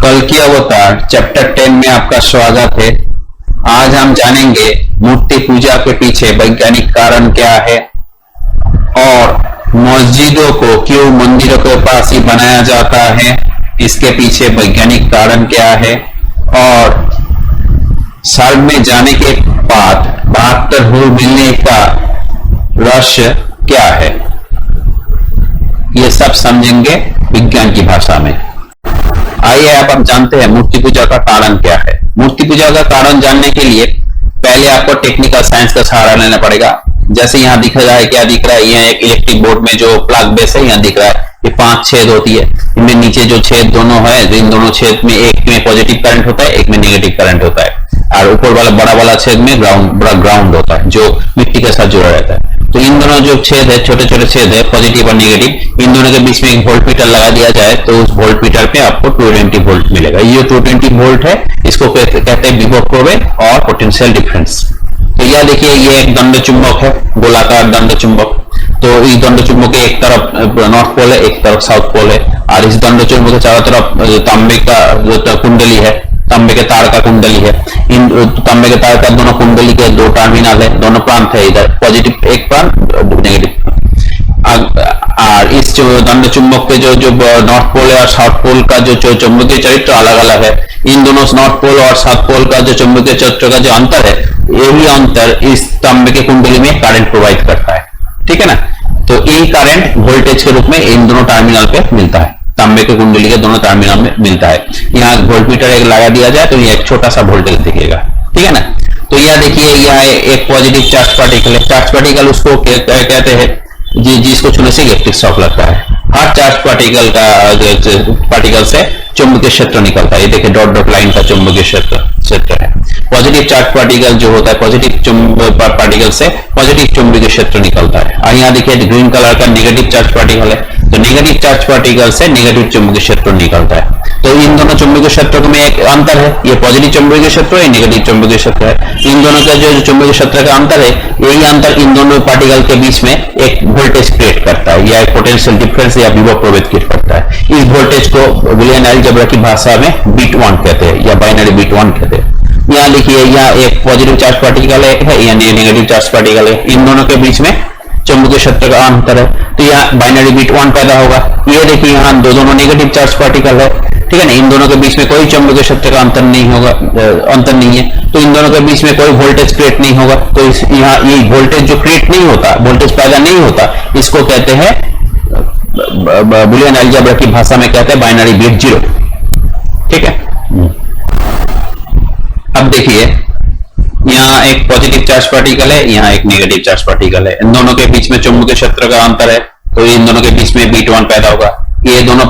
कल्कि अवतार चैप्टर 10 में आपका स्वागत है। आज हम जानेंगे मूर्ति पूजा के पीछे वैज्ञानिक कारण क्या है और मस्जिदों को क्यों मंदिरों के पास ही बनाया जाता है, इसके पीछे वैज्ञानिक कारण क्या है और साल में जाने के बाद 72 हुल मिलने का रहस्य क्या है, ये सब समझेंगे विज्ञान की भाषा में। आइए अब हम जानते हैं मूर्ति पूजा का कारण क्या है। मूर्ति पूजा का कारण जानने के लिए पहले आपको टेक्निकल साइंस का सहारा लेना पड़ेगा। जैसे यहाँ दिख रहा है, क्या दिख रहा है, यहाँ एक इलेक्ट्रिक बोर्ड में जो प्लग बेस है यहाँ दिख रहा है, ये 5 छेद होती है। इनमें नीचे जो छेद दोनों है, इन दोनों छेद में एक में पॉजिटिव करंट होता है, एक में नेगेटिव करंट होता है, और ऊपर वाला बड़ा वाला छेद में ग्राउंड होता है जो मिट्टी के साथ जुड़ा रहता है। तो इन दोनों जो छेद है, छोटे छोटे छेद है, पॉजिटिव और नेगेटिव, इन दोनों के बीच में एक वोल्ट मीटर लगा दिया जाए तो उस वोल्ट मीटर पे आपको 220 वोल्ट मिलेगा। ये 220 वोल्ट है, इसको कहते हैं विभव प्रवेग और पोटेंशियल डिफरेंस। तो यह देखिए, ये एक दंड चुंबक है, गोलाकार दंड चुंबक। तो इस दंड चुंबक के एक तरफ नॉर्थ पोल है, एक तरफ साउथ पोल है, और इस दंड चुंबक के चारों तरफ तांबे का जो कुंडली है, तांबे के तार का कुंडली है। इन तांबे के तार का दोनों कुंडली के 2 टर्मिनल है, दोनों प्रांत है, इधर पॉजिटिव एक प्रांत, नेगेटिव। और इस जो दंड चुंबक के जो नॉर्थ पोल है और साउथ पोल का जो चुंबकीय चरित्र अलग अलग है। इन दोनों नॉर्थ पोल और साउथ पोल का जो चुंबकीय चरित्र का जो अंतर है, यही अंतर इस तांबे के कुंडली में करंट प्रोवाइड करता है। ठीक है ना। तो यही करंट वोल्टेज के रूप में इन दोनों टर्मिनल पे मिलता है, तांबे के कुंडली के दोनों टर्मिनल में मिलता है। यहाँ वोल्टमीटर एक लगा दिया जाए तो ये एक छोटा सा वोल्टेज दिखेगा। ठीक है ना। तो यह देखिए, यह एक पॉजिटिव चार्ज पार्टिकल है। चार्ज पार्टिकल उसको कहते हैं जिसको छूने से इलेक्ट्रिक शॉक लगता है। हर चार्ज पार्टिकल से चुंबकीय क्षेत्र निकलता है। ये देखिए डॉट डॉट लाइन का चुंबकीय क्षेत्र है। पॉजिटिव चार्ज पार्टिकल जो होता है, पॉजिटिव पार्टिकल से पॉजिटिव चुंबकीय क्षेत्र निकलता है। और यहाँ देखिए ग्रीन कलर का नेगेटिव चार्ज पार्टिकल है, तो नेगेटिव चार्ज पार्टिकल से नेगेटिव चुंबकीय क्षेत्र निकलता है। तो इन दोनों चुंबकीय क्षेत्रों में एक अंतर है, ये पॉजिटिव चुंबकीय क्षेत्र है, नेगेटिव चुंबकीय क्षेत्र है। इन दोनों का जो चुंबकीय क्षेत्र का अंतर है, यही अंतर इन दोनों पार्टिकल के बीच में एक वोल्टेज क्रिएट करता है, या एक पोटेंशियल डिफरेंस या विभव प्रवेग क्रिएट करता है। इस वोल्टेज को बुलियन अलजेब्रा की भाषा में बिट 1 कहते हैं या बाइनरी बिट 1 कहते हैं। यहाँ देखिए, यहाँ एक पॉजिटिव चार्ज पार्टिकल है, या नेगेटिव चार्ज पार्टिकल है, इन दोनों के बीच में चुंबकीय क्षेत्र का अंतर है, तो यहाँ बाइनरी बिट 1 पैदा होगा। ये देखिए, यहाँ दोनों नेगेटिव चार्ज पार्टिकल है। ठीक है ना। इन दोनों के बीच में कोई चुंबकीय क्षेत्र का अंतर नहीं होगा, अंतर नहीं है, तो इन दोनों के बीच में कोई वोल्टेज क्रिएट नहीं होगा। तो यहाँ ये वोल्टेज जो क्रिएट नहीं होता, वोल्टेज पैदा नहीं होता, इसको कहते हैं बुलियन अलजेब्रा की भाषा में कहते हैं बाइनरी बिट 0। ठीक है। अब देखिए, यहाँ एक पॉजिटिव चार्ज पार्टिकल है, यहाँ एक नेगेटिव चार्ज पार्टिकल है। इन दोनों के बीच में चुंबकीय क्षेत्र का अंतर है, तो इन दोनों के बीच में बीट 1 पैदा होगा। ये दोनों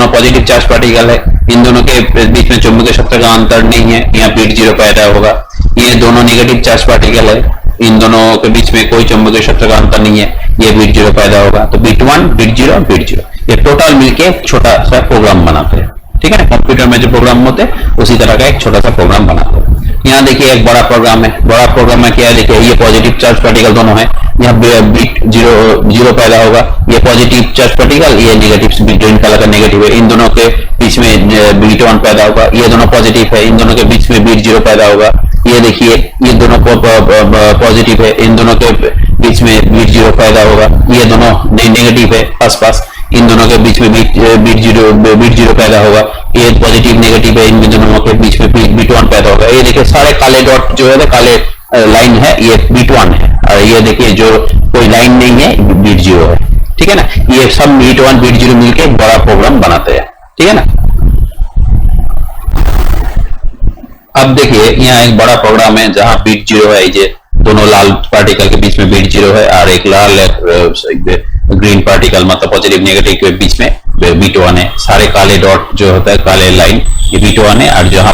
पॉजिटिव चार्ज पार्टिकल है, इन दोनों के बीच में चुंबकीय क्षेत्र का अंतर नहीं है, यहाँ बीट 0 पैदा होगा। ये दोनों नेगेटिव चार्ज पार्टिकल है, इन दोनों के बीच में कोई चुंबकीय क्षेत्र का अंतर नहीं है, ये बीट 0 पैदा होगा। तो बीट 1, बीट 0, बीट 0, ये टोटल मिलके छोटा सा प्रोग्राम बनाते हैं। ठीक है ना। कंप्यूटर में जो प्रोग्राम होते हैं उसी तरह का एक छोटा सा प्रोग्राम बनाते हैं। यहाँ देखिए एक बड़ा प्रोग्राम है। बड़ा प्रोग्राम में क्या है, देखिए ये पॉजिटिव चार्ज पार्टिकल दोनों है, यहाँ बीट 0 पैदा होगा। ये पॉजिटिव चार्ज पार्टिकल, ये नेगेटिव ग्रीन कलर का नेगेटिव है, इन दोनों के बीच में बीट 1 पैदा होगा। ये दोनों पॉजिटिव है, इन दोनों के बीच में बीट 0 पैदा होगा। ये देखिए, ये दोनों पॉजिटिव है, इन दोनों के बीच में बीट 0 पैदा होगा। ये दोनों नेगेटिव है आसपास, इन दोनों के बीच में बीट 0 पैदा होगा। ये पॉजिटिव नेगेटिव है, इन दोनों के बीच में बीट 1 पैदा होगा। ये देखिए सारे काले डॉट जो है, काले लाइन है, ये बीट 1 है, और ये देखिए जो कोई लाइन नहीं है, बीट 0 है। ठीक है ना। ये सब बीट 1 बीट 0 मिलके एक बड़ा प्रोग्राम बनाते हैं। ठीक है ना। अब देखिए, यहाँ एक बड़ा प्रोग्राम है जहां बीट 0 है, ये दोनों लाल पार्टिकल के बीच में बीट 0 है, और एक लाल ग्रीन पार्टिकल मतलब पॉजिटिव नेगेटिव के बीच में बीट 1 है। सारे काले डॉट जो होता है, काले लाइन, ये बीट 1 है, और जहां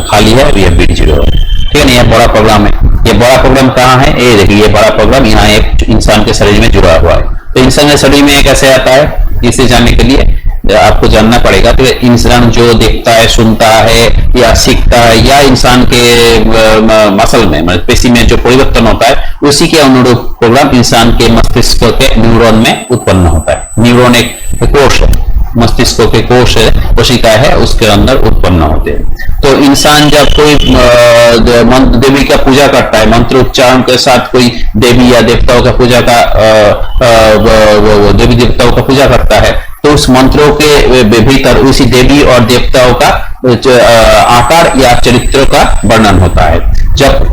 खाली है ये बीट 0 है। ठीक है ना। यह बड़ा प्रोग्राम है। ये बड़ा प्रोग्राम कहाँ है, ये देखिए, ये बड़ा प्रोग्राम यहाँ एक इंसान के शरीर में जुड़ा हुआ है। तो इंसान के शरीर में कैसे आता है, इसे जानने के लिए आपको जानना पड़ेगा। तो इंसान जो देखता है, सुनता है या सीखता है, या इंसान के मसल में मतलब पेशी में जो परिवर्तन होता है, उसी के अनुरूप प्रोग्राम इंसान के मस्तिष्क के न्यूरॉन में उत्पन्न होता है। न्यूरॉन एक कोश है, मस्तिष्क के कोश है, कोशिका है, उसके अंदर उत्पन्न होते हैं। तो इंसान जब कोई देवी का पूजा करता है, मंत्र उच्चारण के साथ कोई देवी या देवताओं का पूजा का देवी देवताओं का पूजा करता है, तो उस मंत्रों के भीतर उसी देवी और देवताओं का आकार या चरित्र का वर्णन होता है। जब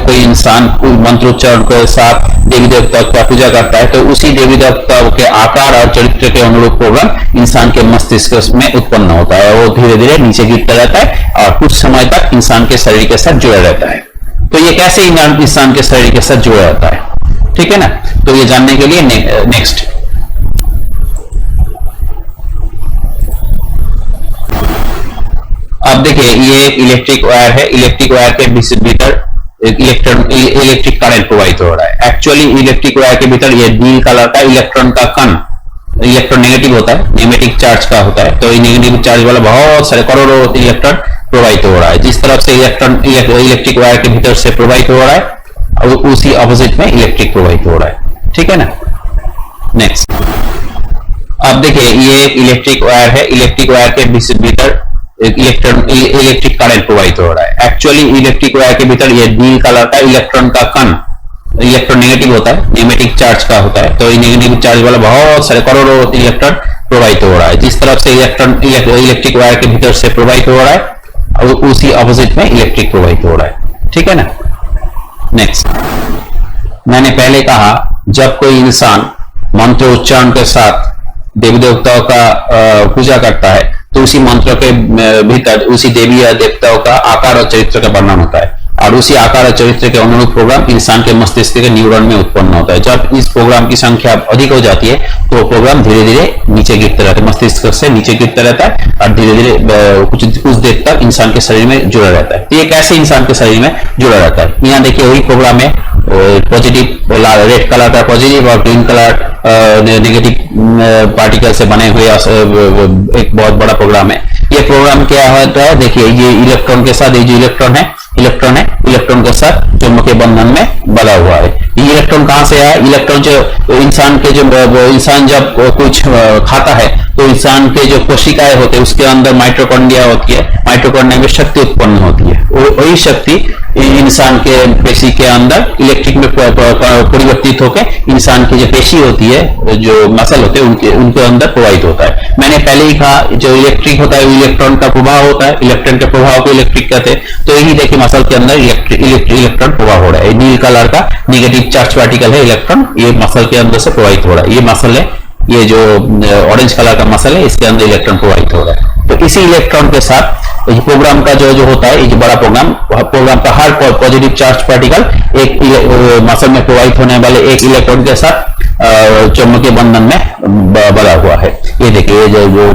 कोई इंसान मंत्रोच्चारण के साथ देवी देवताओं का पूजा करता है, तो उसी देवी देवताओं के आकार और चरित्र के अनुरूप प्रोग्राम इंसान के मस्तिष्क में उत्पन्न होता है। वो धीरे धीरे नीचे गिरता रहता है और कुछ समय तक इंसान के शरीर के साथ जुड़ा रहता है। तो ये कैसे इंसान के शरीर के साथ जुड़ा रहता है, ठीक है ना। तो ये जानने के लिए नेक्स्ट अब देखिए, ये एक इलेक्ट्रिक वायर है। इलेक्ट्रिक वायर के भीतर इलेक्ट्रिक करंट प्रवाहित हो रहा है। एक्चुअली इलेक्ट्रिक वायर के भीतर ये नील कलर का इलेक्ट्रॉन का कण, इलेक्ट्रॉन नेगेटिव होता है, नेगेटिव चार्ज का होता है। तो नेगेटिव चार्ज वाला बहुत सारे करोड़ों इलेक्ट्रॉन प्रवाहित हो रहा है। जिस तरफ से इलेक्ट्रॉन इलेक्ट्रिक वायर के भीतर से प्रवाहित हो रहा है, और उसी ऑपोजिट में इलेक्ट्रिक प्रवाहित हो रहा है, ठीक है ना। नेक्स्ट अब देखिए, ये एक इलेक्ट्रिक वायर है। इलेक्ट्रिक वायर के भीतर इलेक्ट्रिक करंट प्रवाहित हो रहा है। एक्चुअली इलेक्ट्रिक वायर के भीतर ये नील कलर का इलेक्ट्रॉन का कण, इलेक्ट्रॉन नेगेटिव होता है, नेगेटिव चार्ज का होता है। तो नेगेटिव चार्ज वाला बहुत सारे करोड़ों इलेक्ट्रॉन प्रवाहित हो रहा है। जिस तरफ से इलेक्ट्रॉन इलेक्ट्रिक वायर के भीतर से प्रवाहित हो रहा है, और उसी ऑपोजिट में इलेक्ट्रिक प्रवाहित हो रहा है, ठीक है ना। नेक्स्ट, मैंने पहले कहा, जब कोई इंसान मंत्र उच्चारण के साथ देवी देवताओं का पूजा करता है, तो उसी मंत्र के भीतर उसी देवी या देवताओं का आकार और चरित्र का वर्णन होता है, और उसी आकार और चरित्र के अनुरूप प्रोग्राम इंसान के मस्तिष्क के न्यूरॉन में उत्पन्न होता है। जब इस प्रोग्राम की संख्या अधिक हो जाती है, तो प्रोग्राम धीरे धीरे नीचे गिरता रहता है, मस्तिष्क से नीचे गिरता रहता है, और धीरे धीरे कुछ देर तक इंसान के शरीर में जुड़ा रहता है। तो ये कैसे इंसान के शरीर में जुड़ा रहता है, यहाँ देखिए वही प्रोग्राम है। पॉजिटिव रेड कलर का पॉजिटिव और ग्रीन कलर नेगेटिव पार्टिकल से बने हुए एक बहुत बड़ा प्रोग्राम है। ये प्रोग्राम क्या होता है, देखिए ये इलेक्ट्रॉन के साथ, ये जो इलेक्ट्रॉन है, इलेक्ट्रॉन के साथ चुंबकीय बंधन में बंधा हुआ है। ये इलेक्ट्रॉन कहां से आया, इलेक्ट्रॉन जो इंसान जब कुछ खाता है, तो इंसान के जो कोशिकाएं होते हैं, उसके अंदर माइटोकॉन्ड्रिया होती है, माइटोकॉन्ड्रिया में शक्ति उत्पन्न होती है। वही शक्ति इंसान के पेशी के अंदर इलेक्ट्रिक में परिवर्तित होकर इंसान की जो पेशी होती है, जो मसल होते हैं, उनके अंदर प्रवाहित होता है। मैंने पहले ही कहा, जो इलेक्ट्रिक होता है वो इलेक्ट्रॉन का प्रभाव होता है, इलेक्ट्रॉन के प्रभाव को इलेक्ट्रिक कहते हैं। तो यही देखिए, मसल के अंदर इलेक्ट्रॉन प्रवाह हो रहा है। नील कलर का नेगेटिव चार्ज पार्टिकल है इलेक्ट्रॉन, ये मसल के अंदर से प्रवाहित हो रहा है। ये मसल है, ये जो ऑरेंज कलर का मसल है, इसके अंदर इलेक्ट्रॉन प्रवाहित हो रहा है। तो इसी इलेक्ट्रॉन के साथ ये प्रोग्राम का जो होता है, ये जो बड़ा प्रोग्राम का हर पॉजिटिव चार्ज पार्टिकल एक मसल में प्रवाहित होने वाले एक इलेक्ट्रॉन के साथ चुंबकीय बंधन में बना हुआ है। ये देखिए, ये जो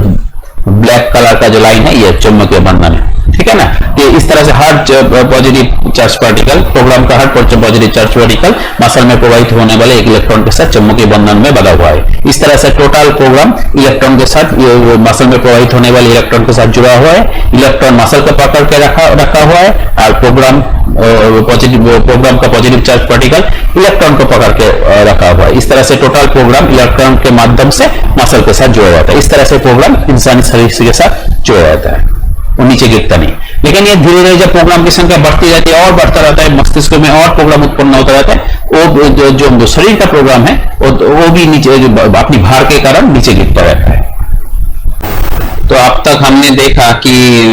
ब्लैक कलर का जो लाइन है, ये चुंबकीय बंधन है, ठीक है ना। ये इस तरह से हर पॉजिटिव चार्ज पार्टिकल, प्रोग्राम का हर पॉजिटिव चार्ज पार्टिकल मसल में प्रवाहित होने वाले एक इलेक्ट्रॉन के साथ चुंबकीय बंधन में बंधा हुआ है। इस तरह से टोटल प्रोग्राम इलेक्ट्रॉन के साथ, ये मसल में प्रवाहित होने वाले इलेक्ट्रॉन के साथ जुड़ा हुआ है। इलेक्ट्रॉन मसल को पकड़ के रखा हुआ है, और प्रोग्राम का पॉजिटिव चार्ज पार्टिकल इलेक्ट्रॉन को पकड़ के रखा हुआ है। इस तरह से टोटल प्रोग्राम इलेक्ट्रॉन के माध्यम से मसल के साथ जुड़ा जाता है। इस तरह से प्रोग्राम इंसानी शरीर के साथ जुड़ा जाता है, वो नीचे गिरता नहीं। लेकिन ये धीरे धीरे जब प्रोग्राम की संख्या बढ़ती जाती है और बढ़ता रहता है, मस्तिष्क में और प्रोग्राम उत्पन्न होता रहता है, वो जो शरीर का प्रोग्राम है, वो भी नीचे अपनी भार के कारण नीचे गिरता रहता है। तो अब तक हमने देखा कि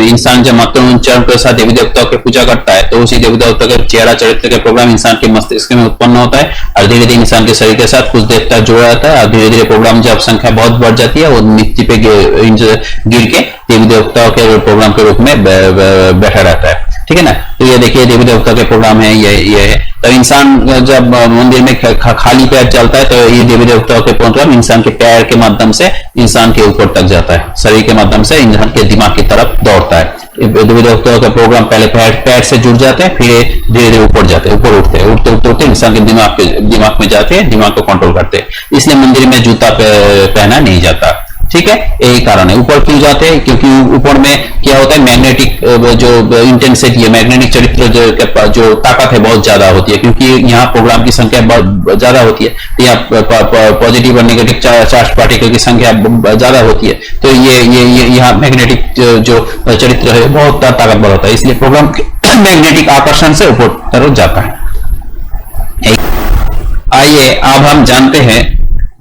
इंसान जब मंत्र उच्चारण के साथ देवी देवताओं की पूजा करता है, तो उसी देवी देवताओं के चेहरा चरित्र के प्रोग्राम इंसान के मस्तिष्क में उत्पन्न होता है, और धीरे धीरे इंसान के शरीर के साथ कुछ देर तक जुड़ा रहता है। और धीरे धीरे प्रोग्राम जब संख्या बहुत बढ़ जाती है, वो नीचे पे गिर के देवी देवताओं के प्रोग्राम के रूप में बैठा रहता है, ठीक है ना। तो ये देखिए, देवी देवता के प्रोग्राम है, ये है। तो इंसान जब मंदिर में खाली पैर चलता है, तो ये देवी देवताओं के प्रोग्राम इंसान के पैर के माध्यम से इंसान के ऊपर तक जाता है, शरीर के माध्यम से इंसान के दिमाग की तरफ दौड़ता है। देवी देवताओं का प्रोग्राम पहले पैर से जुड़ जाते हैं, फिर धीरे धीरे ऊपर जाते हैं, ऊपर उठते इंसान के दिमाग में जाते हैं, दिमाग को कंट्रोल करते हैं। इसलिए मंदिर में जूता पहना नहीं जाता। ठीक है, यही कारण है। ऊपर क्यों जाते हैं? क्योंकि ऊपर में क्या होता है, मैग्नेटिक जो इंटेंसिटी है, मैग्नेटिक चरित्र जो ताकत है बहुत ज्यादा होती है, क्योंकि यहाँ प्रोग्राम की संख्या बहुत ज्यादा होती है, तो यहाँ पॉजिटिव और नेगेटिव चार्ज पार्टिकल की संख्या ज्यादा होती है, तो ये यहाँ मैग्नेटिक जो चरित्र है बहुत ताकतवर होता है, इसलिए प्रोग्राम मैग्नेटिक आकर्षण से ऊपर तरफ जाता है। आइए अब हम जानते हैं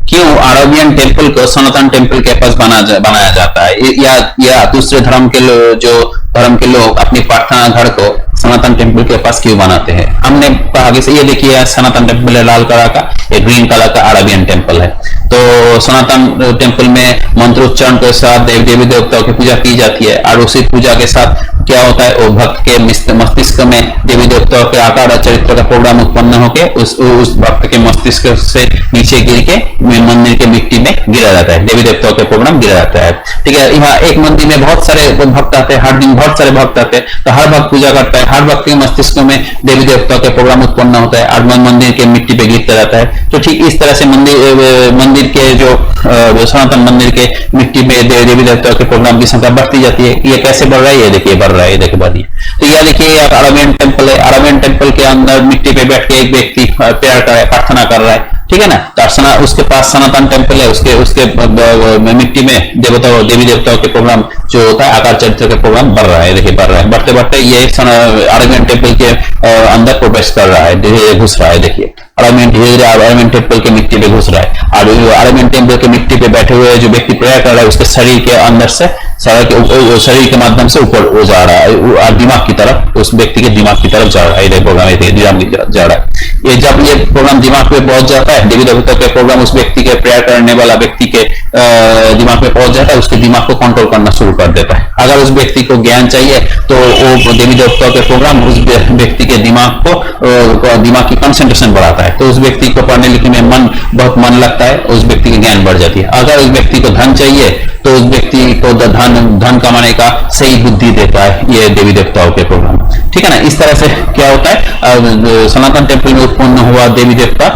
क्यों अरेबियन टेम्पल को सनातन टेम्पल के पास बनाया जाता है, या दूसरे धर्म के लोग अपनी प्रार्थना घर को सनातन टेम्पल के पास क्यों बनाते हैं। हमने आगे से ये देखिए, सनातन टेम्पल है लाल कलर का, एक ग्रीन कलर का अरेबियन टेम्पल है। तो सनातन टेम्पल में मंत्रोच्चारण के साथ देवी देवताओं की पूजा की जाती है, और उसी पूजा के साथ क्या होता है, वो भक्त के मस्तिष्क में देवी देवताओं के आकार और चरित्र का प्रोग्राम उत्पन्न होकर उस भक्त के मस्तिष्क से नीचे गिर के मंदिर के मिट्टी में गिरा जाता है, देवी देवताओं के प्रोग्राम गिरा जाता है। ठीक है, यहाँ एक मंदिर में बहुत सारे भक्त आते हैं, हर दिन बहुत सारे भक्त आते हैं, तो हर भक्त पूजा करता है, हर भक्त के मस्तिष्क में देवी देवताओं के प्रोग्राम उत्पन्न होता है और मंदिर के मिट्टी पे गिरता रहता है। तो ठीक इस तरह से मंदिर के जो सनातन मंदिर के मिट्टी में देवी देवताओं के प्रोग्राम की संख्या बढ़ती जाती है। ये कैसे बढ़ रहा है, ये देखिए बढ़ रहा है, देखिए बढ़िए। तो यह देखिए अरेबियन टेम्पल है, अरेबियन टेम्पल के अंदर मिट्टी पे बैठ के एक व्यक्ति प्रेयर कर रहा है, प्रार्थना कर रहा है, ठीक है ना। तो उसके पास सनातन टेम्पल है, उसके मिट्टी में देवी देवताओं के प्रोग्राम जो होता है, आकार चरित्र के प्रोग्राम बढ़ रहा है, देखिए बढ़ रहा है, बढ़ते बढ़ते ये अरेबियन टेम्पल के अंदर प्रवेश कर रहा है, धीरे घुस रहा है, देखिए अरेबियन टेम्पल के मिट्टी पे घुस रहा है, और अरेबियन टेम्पल के मिट्टी पे बैठे हुए जो व्यक्ति प्रेयर कर रहा है, उसके शरीर के अंदर से शरीर के माध्यम से ऊपर जा रहा है, और दिमाग की तरफ, उस व्यक्ति के दिमाग की तरफ जा रहा है, प्रोग्राम दिमाग की तरफ जा रहा है। ये जब ये प्रोग्राम दिमाग पे पहुंच जाता है, देवी देवता के प्रोग्राम उस व्यक्ति के प्रेयर करने वाला व्यक्ति के दिमाग में पहुंच जाता है, उसके दिमाग को कंट्रोल करना शुरू कर देता है। अगर उस व्यक्ति को ज्ञान चाहिए तो वो देवी देवताओं के प्रोग्राम उस व्यक्ति के दिमाग की कंसंट्रेशन बढ़ाता है, तो उस व्यक्ति को पढ़ने लिखने में बहुत मन लगता है, उस व्यक्ति की ज्ञान बढ़ जाती है। अगर उस व्यक्ति को धन चाहिए तो उस व्यक्ति को धन कमाने का सही बुद्धि देता है ये देवी देवताओं के प्रोग्राम, ठीक है ना। इस तरह से क्या होता है, सनातन टेम्पल में उत्पन्न हुआ देवी देवता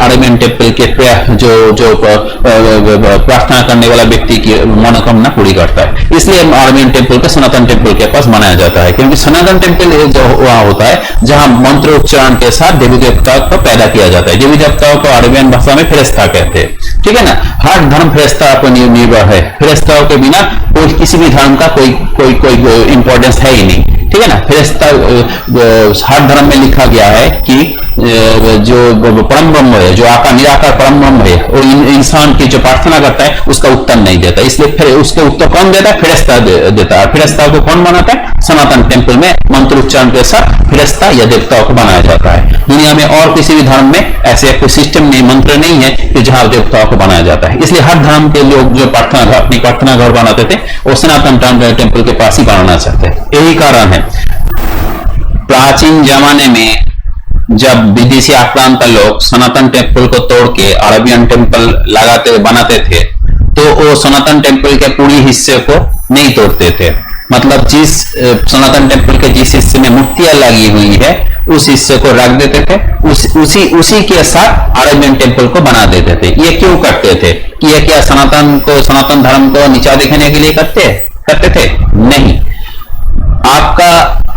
अरेबियन टेम्पल के जो प्रार्थना करने वाला व्यक्ति की मनोकामना पूरी करता है, इसलिए अरेबियन टेम्पल को सनातन टेम्पल के पास बनाया जाता है। क्योंकि सनातन टेम्पल जो वहां होता है जहां मंत्रोच्चारण के साथ देवी देवताओं को पैदा किया जाता है। देवी देवताओं को अरेबियन भाषा में फेरेस्ता कहते हैं, ठीक है ना। हर धर्म फेरेस्ता पर निर्भर है, फेरेस्ताओं के बिना कोई किसी भी धर्म का कोई इंपॉर्टेंस है ही नहीं, ठीक है ना। फेरेस्ता हर धर्म में लिखा गया है कि जो परम ब्रह्म है, जो निराकार परम ब्रह्म है, और इंसान की जो प्रार्थना करता है उसका उत्तर नहीं देता, इसलिए फिर उसके उत्तर कौन देता है, फेरेस्ता देता है। फेरेस्ता को कौन बनाता है, सनातन टेम्पल में मंत्रोच्चारण के साथ फेरेस्ता या देवताओं को बनाया जाता है। दुनिया में और किसी भी धर्म में ऐसे कोई सिस्टम नहीं, मंत्र नहीं है कि जहां देवताओं को बनाया जाता है। इसलिए हर धर्म के लोग जो अपनी प्रार्थना घर बनाते थे वो सनातन टेम्पल के पास ही बनाना चाहते हैं, यही कारण है। प्राचीन जमाने में जब विदेशी आक्रांत लोग सनातन टेम्पल को तोड़ के अरेबियन टेम्पल बनाते थे, तो वो सनातन टेम्पल के पूरी हिस्से को नहीं तोड़ते थे। मतलब जिस सनातन टेम्पल के जिस हिस्से में मूर्तियां लगी हुई है उस हिस्से को रख देते थे, उसी के साथ अरेबियन टेम्पल को बना देते थे। ये क्यों करते थे? ये क्या सनातन धर्म को नीचा दिखाने के लिए करते थे? नहीं। आपका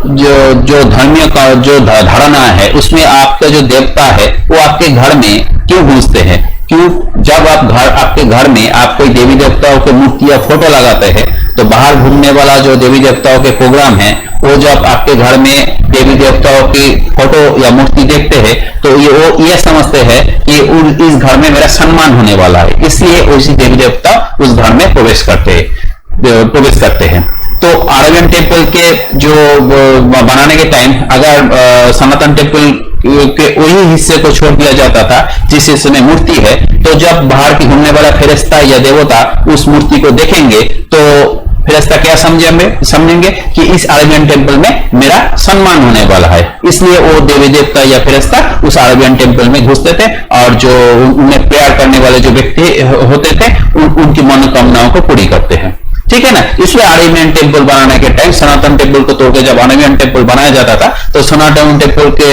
जो धर्मीय का जो धारणा है उसमें आपका जो देवता है वो आपके घर में क्यों घुसते हैं? क्यों? जब आपके घर में आप कोई देवी देवताओं के मूर्ति या फोटो लगाते हैं तो बाहर घूमने वाला जो देवी देवताओं के प्रोग्राम है वो जब आपके घर में देवी देवताओं की फोटो या मूर्ति देखते हैं तो ये समझते हैं कि इस घर में मेरा सम्मान होने वाला है, इसलिए उसी देवी देवता उस घर में प्रवेश करते हैं। तो अरेबियन टेम्पल के जो बनाने के टाइम अगर सनातन टेम्पल के वही हिस्से को छोड़ दिया जाता था जिस हिस्से में मूर्ति है, तो जब बाहर की घूमने वाला फेरेस्ता या देवता उस मूर्ति को देखेंगे तो फेरेस्ता क्या समझेंगे कि इस अरेबियन टेम्पल में मेरा सम्मान होने वाला है, इसलिए वो देवी देवता या फेरेस्ता उस अरेबियन टेम्पल में घुसते थे और जो उन्हें प्रेयर करने वाले जो व्यक्ति होते थे उनकी मनोकामनाओं को पूरी करते हैं। ठीक है ना। इसलिए आर्यन टेम्पल बनाने के टाइम सनातन टेम्पल को तोड़ के जब आर्यन टेम्पल बनाया जाता था तो सनातन टेम्पल के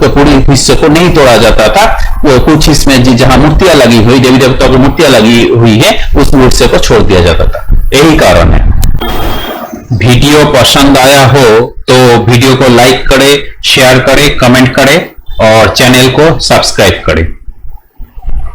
पूरी हिस्से को नहीं तोड़ा जाता था, वो कुछ इसमें जहां मूर्तियां लगी हुई, देवी देवताओं की मूर्तियां लगी हुई है, उस हिस्से को छोड़ दिया जाता था। यही कारण है। वीडियो पसंद आया हो तो वीडियो को लाइक करें, शेयर करें, कमेंट करें और चैनल को सब्सक्राइब करें।